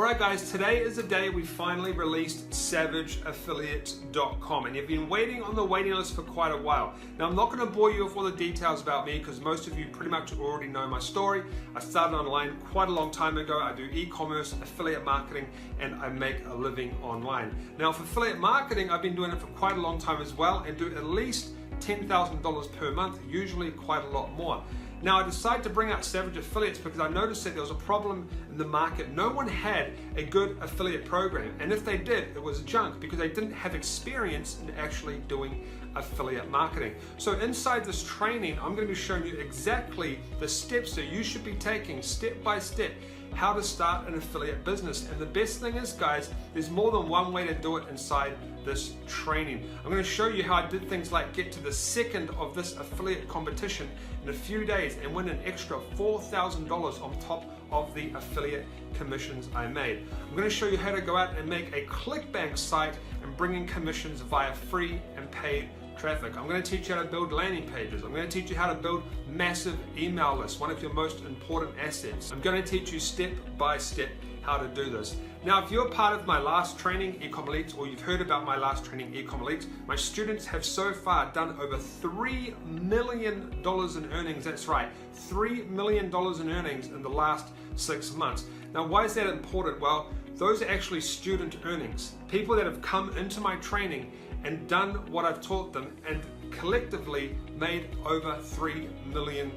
Alright guys, today is the day we finally released SavageAffiliates.com, and you've been waiting on the waiting list for quite a while. Now I'm not going to bore you with all the details about me because most of you pretty much already know my story. I started online quite a long time ago. I do e-commerce, affiliate marketing, and I make a living online. Now for affiliate marketing, I've been doing it for quite a long time as well and do at least $10,000 per month, usually quite a lot more. Now I decided to bring out Savage Affiliates because I noticed that there was a problem in the market. No one had a good affiliate program, and if they did, it was junk because they didn't have experience in actually doing affiliate marketing. So inside this training, I'm going to be showing you exactly the steps that you should be taking step by step how to start an affiliate business. And the best thing is, guys, there's more than one way to do it inside this training. I'm going to show you how I did things like get to the second of this affiliate competition in a few days and win an extra $4,000 on top of the affiliate commissions I made. I'm going to show you how to go out and make a ClickBank site and bring in commissions via free and paid traffic. I'm going to teach you how to build landing pages. I'm going to teach you how to build massive email lists, one of your most important assets. I'm going to teach you step by step how to do this. Now, if you're part of my last training, Ecom Elites, or you've heard about my last training, Ecom Elites, my students have so far done over $3 million in earnings. That's right, $3 million in earnings in the last 6 months. Now, why is that important? Well, those are actually student earnings. People that have come into my training and done what I've taught them and collectively made over $3 million.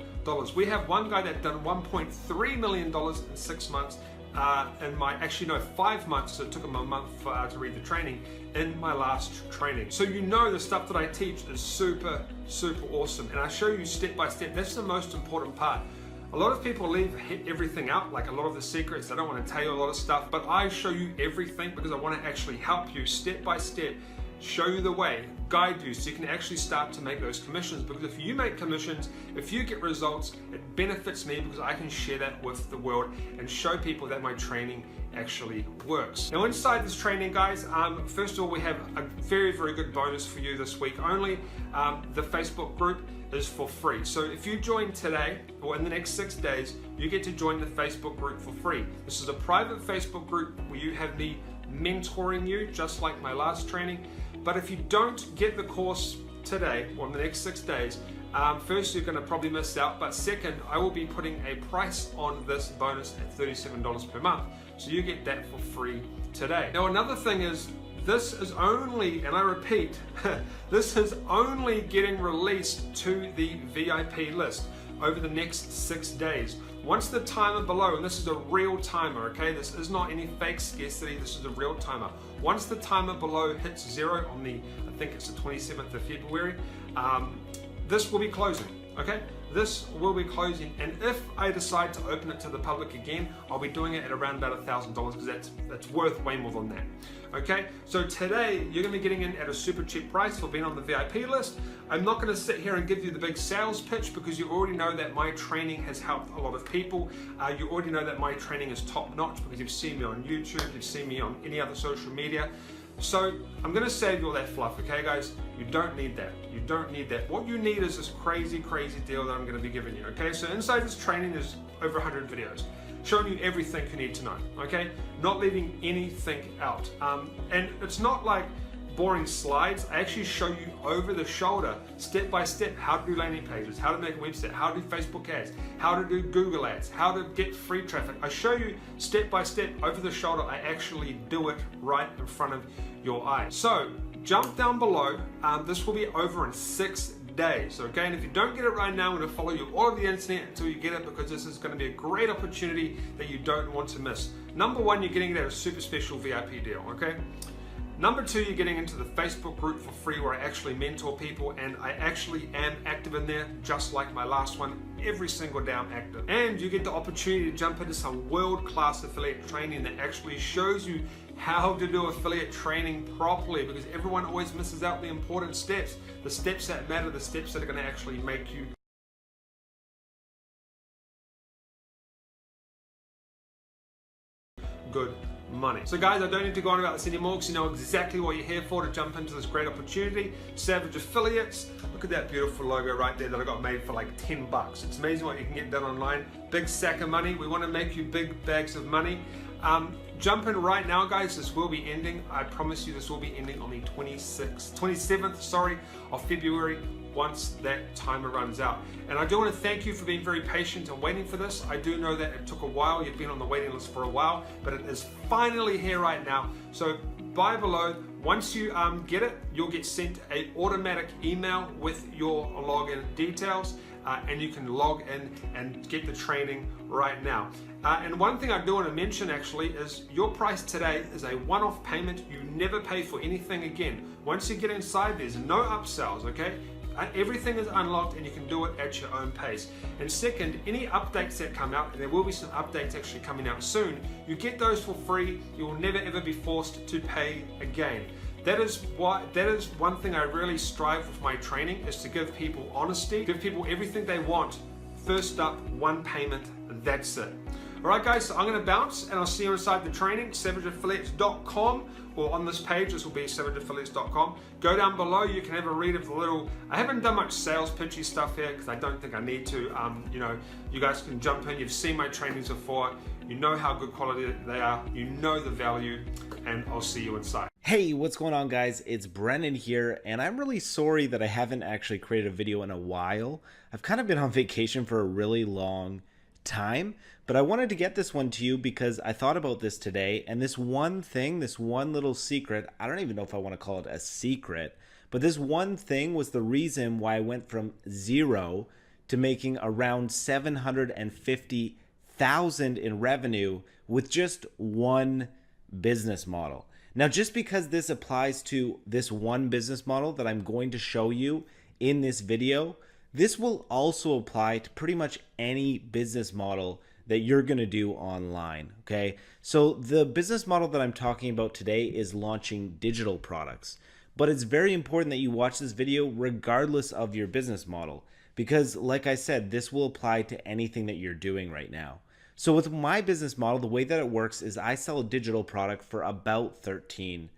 We have one guy that done $1.3 million in 6 months and 5 months, so it took him a month to read the training in my last training. So you know the stuff that I teach is super awesome, and I show you step by step. That's the most important part. A lot of people leave everything out, like a lot of the secrets. They don't want to tell you a lot of stuff, but I show you everything because I want to actually help you step by step, show you the way, guide you so you can actually start to make those commissions. Because if you make commissions, if you get results, it benefits me because I can share that with the world and show people that my training actually works. Now inside this training, guys, first of all, we have a very good bonus for you this week. Only the Facebook group is for free. So if you join today or in the next 6 days, you get to join the Facebook group for free. This is a private Facebook group where you have me mentoring you just like my last training. But if you don't get the course today or in the next 6 days, first you're going to probably miss out, but second, I will be putting a price on this bonus at $37 per month, so you get that for free today. Now another thing is, this is only, and I repeat, this is only getting released to the VIP list over the next 6 days. Once the timer below, and this is a real timer, okay? This is not any fake scarcity, this is a real timer. Once the timer below hits 0 on the, I think it's the 27th of February, this will be closing, okay? This will be closing, and if I decide to open it to the public again, I'll be doing it at around about $1,000 because that's worth way more than that. Okay, so today you're going to be getting in at a super cheap price for being on the VIP list. I'm not going to sit here and give you the big sales pitch because you already know that my training has helped a lot of people. You already know that my training is top notch because you've seen me on YouTube, you've seen me on any other social media. So I'm going to save you all that fluff, okay guys? You don't need that. You don't need that. What you need is this crazy deal that I'm going to be giving you, okay? So inside this training there's over 100 videos showing you everything you need to know, okay? Not leaving anything out. And it's not like boring slides. I actually show you over the shoulder, step by step, how to do landing pages, how to make a website, how to do Facebook ads, how to do Google ads, how to get free traffic. I show you step by step over the shoulder. I actually do it right in front of your eyes. So jump down below. This will be over in 6 days, okay? And if you don't get it right now, I'm going to follow you all over the internet until you get it, because this is going to be a great opportunity that you don't want to miss. Number one, you're getting it at a super special VIP deal, okay? Number two, you're getting into the Facebook group for free where I actually mentor people, and I actually am active in there just like my last one. Every single day I'm active. And you get the opportunity to jump into some world-class affiliate training that actually shows you how to do affiliate training properly, because everyone always misses out the important steps, the steps that matter, the steps that are going to actually make you good money. So guys, I don't need to go on about this anymore because you know exactly what you're here for, to jump into this great opportunity. Savage Affiliates. Look at that beautiful logo right there that I got made for like 10 bucks. It's amazing what you can get done online. Big sack of money. We want to make you big bags of money. Jump in right now, guys. This will be ending. I promise you this will be ending on the 27th of February, once that timer runs out. And I do want to thank you for being very patient and waiting for this. I do know that it took a while. You've been on the waiting list for a while, but it is finally here right now. So buy below. Once you get it, you'll get sent an automatic email with your login details, and you can log in and get the training right now. And one thing I do want to mention actually is your price today is a one-off payment. You never pay for anything again. Once you get inside, there's no upsells, okay? Everything is unlocked and you can do it at your own pace. And second, any updates that come out, and there will be some updates actually coming out soon, you get those for free. You will never ever be forced to pay again. That is one thing I really strive with my training, is to give people honesty, give people everything they want. First up, one payment, that's it. All right, guys, so I'm going to bounce, and I'll see you inside the training, savageaffiliates.com, or on this page, this will be savageaffiliates.com. Go down below, you can have a read of the little, I haven't done much sales pitchy stuff here because I don't think I need to. You know, you guys can jump in, you've seen my trainings before, you know how good quality they are, you know the value, and I'll see you inside. Hey, what's going on, guys? It's Brennan here, and I'm really sorry that I haven't actually created a video in a while. I've kind of been on vacation for a really long time, but I wanted to get this one to you because I thought about this today, and this one thing, this one little secret, I don't even know if I want to call it a secret, but this one thing was the reason why I went from zero to making around $750,000 in revenue with just one business model. Now, just because this applies to this one business model that I'm going to show you in this video, this will also apply to pretty much any business model that you're going to do online, okay? So the business model that I'm talking about today is launching digital products. But it's very important that you watch this video regardless of your business model, because like I said, this will apply to anything that you're doing right now. So with my business model, the way that it works is I sell a digital product for about $13.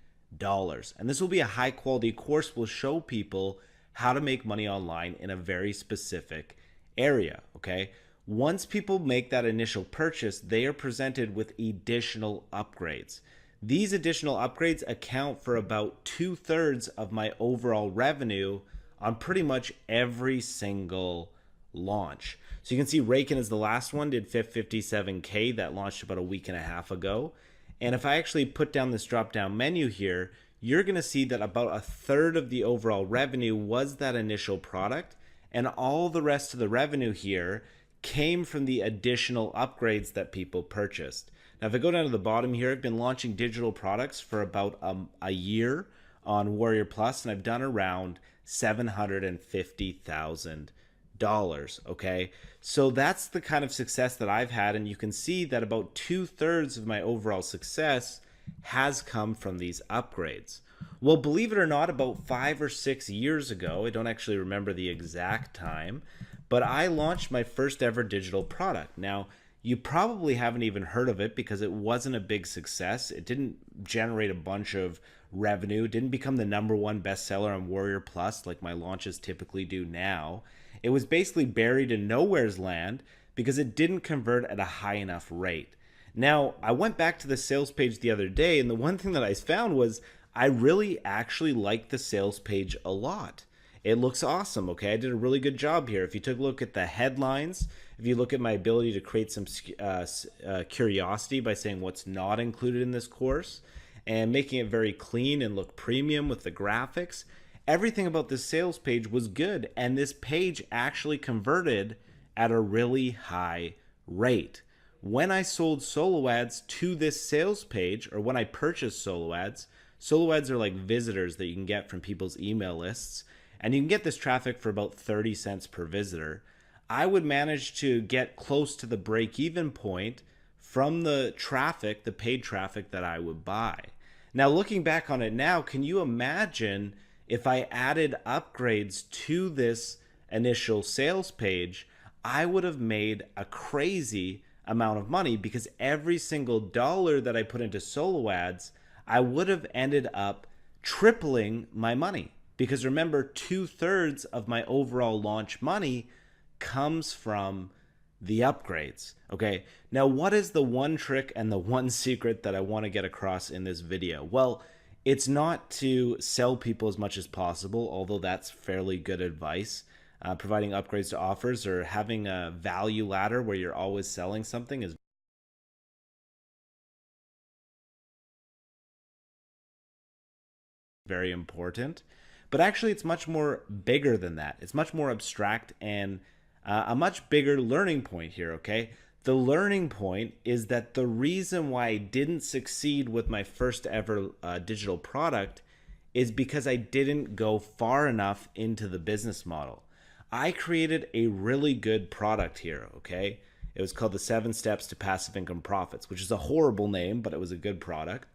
And this will be a high quality course. Will show people how to make money online in a very specific area, okay? Once people make that initial purchase, they are presented with additional upgrades. These additional upgrades account for about 2/3 of my overall revenue on pretty much every single launch. So you can see Raken is the last one, did 57K, that launched about a week and a half ago. And if I actually put down this drop down menu here, you're going to see that about 1/3 of the overall revenue was that initial product, and all the rest of the revenue here came from the additional upgrades that people purchased. Now, if I go down to the bottom here, I've been launching digital products for about a year on Warrior Plus, and I've done around $750,000, okay? So that's the kind of success that I've had, and you can see that about 2/3 of my overall success has come from these upgrades. Well, believe it or not, about 5 or 6 years ago, I don't actually remember the exact time, but I launched my first ever digital product. Now, you probably haven't even heard of it because it wasn't a big success. It didn't generate a bunch of revenue. It didn't become the #1 bestseller on Warrior Plus like my launches typically do now. It was basically buried in nowhere's land because it didn't convert at a high enough rate. Now, I went back to the sales page the other day, and the one thing that I found was I really actually liked the sales page a lot. It looks awesome, okay? I did a really good job here. If you took a look at the headlines, if you look at my ability to create some curiosity by saying what's not included in this course and making it very clean and look premium with the graphics, everything about this sales page was good, and this page actually converted at a really high rate. When I sold solo ads to this sales page, or when I purchased solo ads are like visitors that you can get from people's email lists, and you can get this traffic for about 30 cents per visitor. I would manage to get close to the break-even point from the traffic, the paid traffic that I would buy. Now, looking back on it now, can you imagine if I added upgrades to this initial sales page? I would have made a crazy amount of money, because every single dollar that I put into solo ads, I would have ended up tripling my money. Because remember, 2/3 of my overall launch money comes from the upgrades. Okay, now what is the one trick and the one secret that I want to get across in this video? Well, it's not to sell people as much as possible, although that's fairly good advice. Providing upgrades to offers or having a value ladder where you're always selling something is very important. But actually, it's much more bigger than that. It's much more abstract and a much bigger learning point here, okay? The learning point is that the reason why I didn't succeed with my first ever digital product is because I didn't go far enough into the business model. I created a really good product here, okay? It was called the 7 Steps to Passive Income Profits, which is a horrible name, but it was a good product.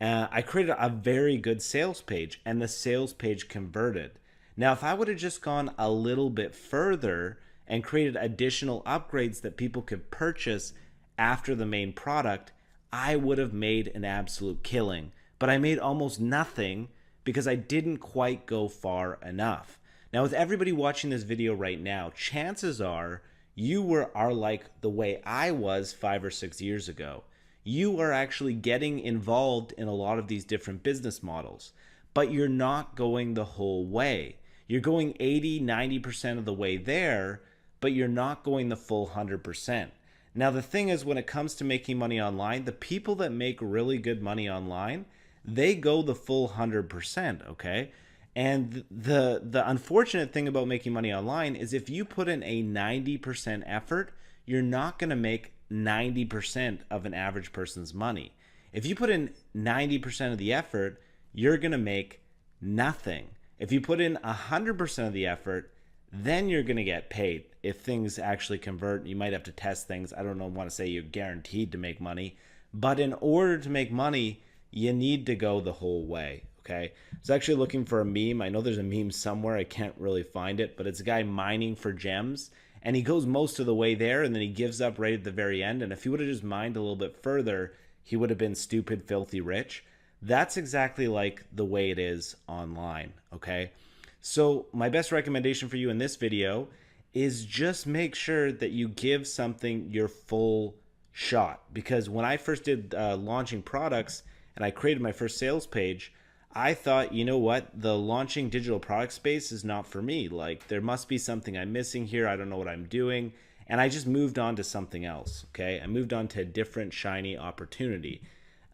I created a very good sales page, and the sales page converted. Now, if I would have just gone a little bit further and created additional upgrades that people could purchase after the main product, I would have made an absolute killing. But I made almost nothing because I didn't quite go far enough. Now, with everybody watching this video right now, chances are you are like the way I was 5 or 6 years ago. You are actually getting involved in a lot of these different business models, but you're not going the whole way. You're going 80, 90% of the way there, but you're not going the full 100%. Now, the thing is, when it comes to making money online, the people that make really good money online, they go the full 100%, okay? And the unfortunate thing about making money online is if you put in a 90% effort, you're not going to make 90% of an average person's money. If you put in 90% of the effort, you're going to make nothing. If you put in 100% of the effort, then you're going to get paid. If things actually convert, you might have to test things. I don't know, want to say you're guaranteed to make money, but in order to make money, you need to go the whole way. Okay. I was actually looking for a meme. I know there's a meme somewhere. I can't really find it, but it's a guy mining for gems. And he goes most of the way there, and then he gives up right at the very end. And if he would have just mined a little bit further, he would have been stupid, filthy rich. That's exactly like the way it is online, okay? So my best recommendation for you in this video is just make sure that you give something your full shot. Because when I first did launching products and I created my first sales page, I thought, you know what, the launching digital product space is not for me. Like, there must be something I'm missing here. I don't know what I'm doing. And I just moved on to something else, okay? I moved on to a different shiny opportunity.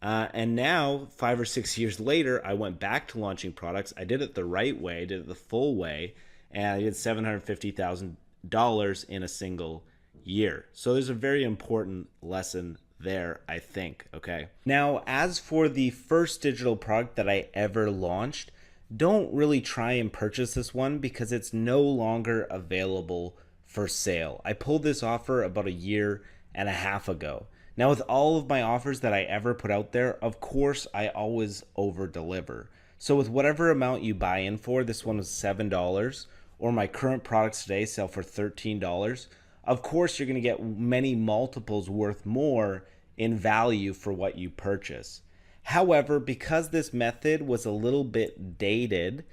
And now, 5 or 6 years later, I went back to launching products. I did it the right way, I did it the full way, and I did $750,000 in a single year. So there's a very important lesson there, I think, okay? Now, as for the first digital product that I ever launched, don't really try and purchase this one because it's no longer available for sale. I pulled this offer about a year and a half ago. Now, with all of my offers that I ever put out there, of course, I always over deliver. So with whatever amount you buy in for, this one was $7, or my current products today sell for $13, of course, you're going to get many multiples worth more in value for what you purchase. However, because this method was a little bit dated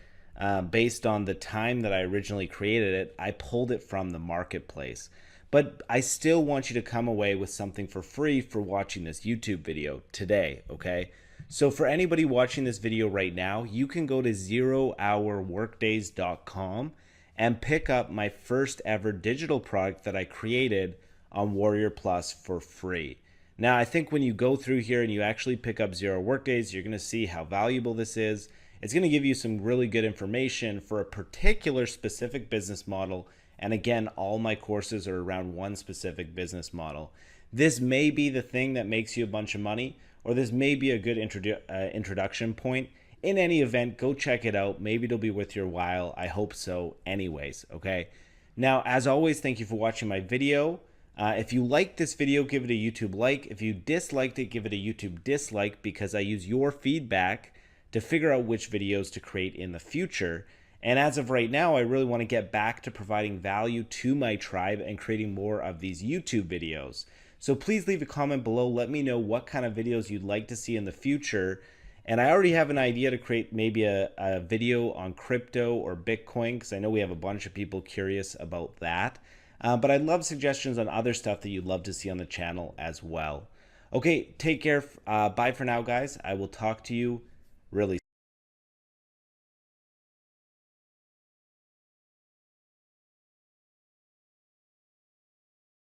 based on the time that I originally created it, I pulled it from the marketplace. But I still want you to come away with something for free for watching this YouTube video today, okay? So for anybody watching this video right now, you can go to zerohourworkdays.com and pick up my first ever digital product that I created on Warrior Plus for free. Now, I think when you go through here and you actually pick up 0 Workdays, you're going to see how valuable this is. It's going to give you some really good information for a particular specific business model. And again, all my courses are around one specific business model. This may be the thing that makes you a bunch of money, or this may be a good introduction point. In any event, go check it out. Maybe it'll be worth your while. I hope so anyways, okay? Now, as always, thank you for watching my video. If you liked this video, give it a YouTube like. If you disliked it, give it a YouTube dislike, because I use your feedback to figure out which videos to create in the future. And as of right now, I really want to get back to providing value to my tribe and creating more of these YouTube videos. So please leave a comment below. Let me know what kind of videos you'd like to see in the future. And I already have an idea to create maybe a video on crypto or Bitcoin, because I know we have a bunch of people curious about that. But I'd love suggestions on other stuff that you'd love to see on the channel as well. Okay, take care. Bye for now, guys. I will talk to you really soon.